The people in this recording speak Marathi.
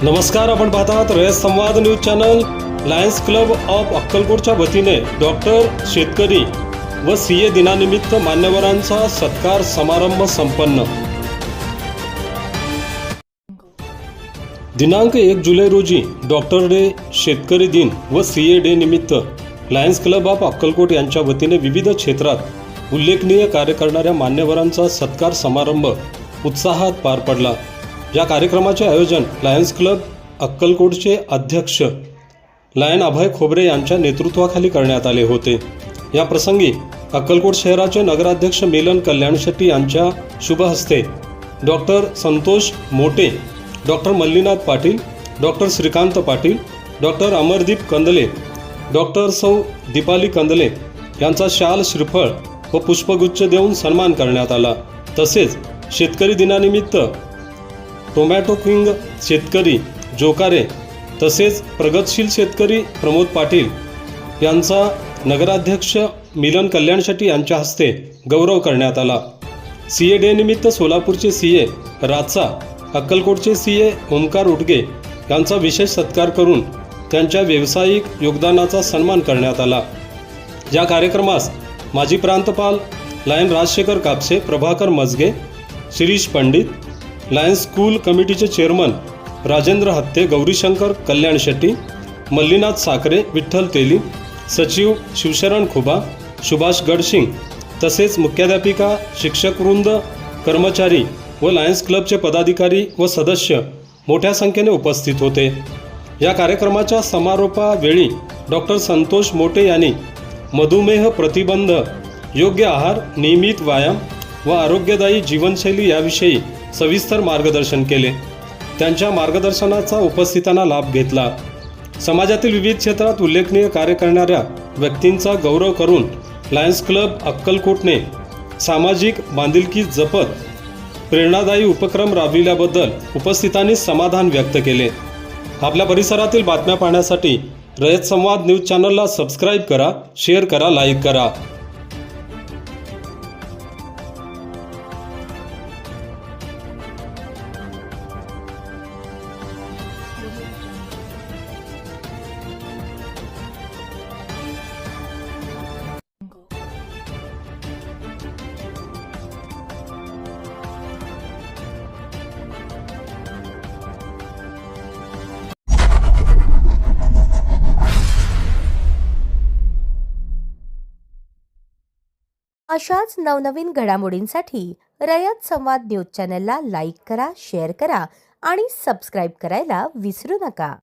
नमस्कार, आपण पाहत आहात Rayat Samvad news channel. Lions club of अक्कलकोटच्या वतीने डॉक्टर, शेतकरी व सीए दिनानिमित्त मान्यवरांचा सत्कार समारंभ संपन्न. दिनांक 1 जुलै रोजी डॉक्टर डे, शेतकरी दिन व सीए डे निमित्त लायन्स क्लब ऑफ अक्कलकोट यांच्या वतीने विविध क्षेत्रात उल्लेखनीय कार्य करणाऱ्या मान्यवरांचा सत्कार समारंभ उत्साहात पार पडला. या कार्यक्रमाचे आयोजन लायन्स क्लब अक्कलकोटचे अध्यक्ष लायन अभय खोबरे यांच्या नेतृत्वाखाली करण्यात आले होते. या प्रसंगी अक्कलकोट शहराचे नगराध्यक्ष मिलन कल्याण शेट्टी यांच्या शुभ हस्ते doctor Santosh Mote, doctor Mallinath Patil, doctor Shrikant Patil, doctor Amardeep Kandale, doctor सौ दीपाली कंदले यांचा शाल, श्रीफळ व पुष्पगुच्छ देऊन सन्मान करण्यात आला. तसेच शेतकरी दिनानिमित्त टोमॅटो किंग शेतकरी जोकारे तसेच प्रगतशील शेतकरी प्रमोद पाटील यांचा नगराध्यक्ष मिलन कल्याण शेट्टी यांच्या हस्ते गौरव करण्यात आला. सीए डे निमित्त सोलापूरचे सीए राचा, अक्कलकोटचे सीए ओमकार उटगे यांचा विशेष सत्कार करून त्यांच्या व्यावसायिक योगदानाचा सन्मान करण्यात आला. या कार्यक्रमास माजी प्रांतपाल lion Rajshekhar Kapse, Prabhakar Majage, Shirish Pandit, lions school कमिटीचे चेअरमन राजेंद्र हत्ते, गौरीशंकर कल्याण शेट्टी, मल्लीनाथ साखरे, विठ्ठल तेली, सचिव शिवशरण खुबा, सुभाष गडसिंग तसेच मुख्याध्यापिका, शिक्षकवृंद, कर्मचारी व लायन्स क्लबचे पदाधिकारी व सदस्य मोठ्या संख्येने उपस्थित होते. या कार्यक्रमाच्या समारोपावेळी डॉक्टर संतोष मोटे यांनी मधुमेह प्रतिबंध, योग्य आहार, नियमित व्यायाम व आरोग्यदायी जीवनशैली याविषयी सविस्तर मार्गदर्शन केले. त्यांच्या मार्गदर्शनाचा उपस्थितांना लाभ घेतला. समाजातील विविध क्षेत्रात उल्लेखनीय कार्य करणाऱ्या व्यक्तींचा गौरव करून लायन्स क्लब अक्कलकोटने सामाजिक बांधिलकी जपत प्रेरणादायी उपक्रम राबविल्याबद्दल उपस्थितांनी समाधान व्यक्त केले. आपल्या परिसरातील बातम्या पाहण्यासाठी रयत संवाद न्यूज चॅनलला सबस्क्राईब करा, शेअर करा, लाईक करा. अशाच नवनवीन घडामोडींसाठी रयत संवाद न्यूज चॅनलला लाईक करा, शेअर करा आणि सबस्क्राईब करायला विसरू नका.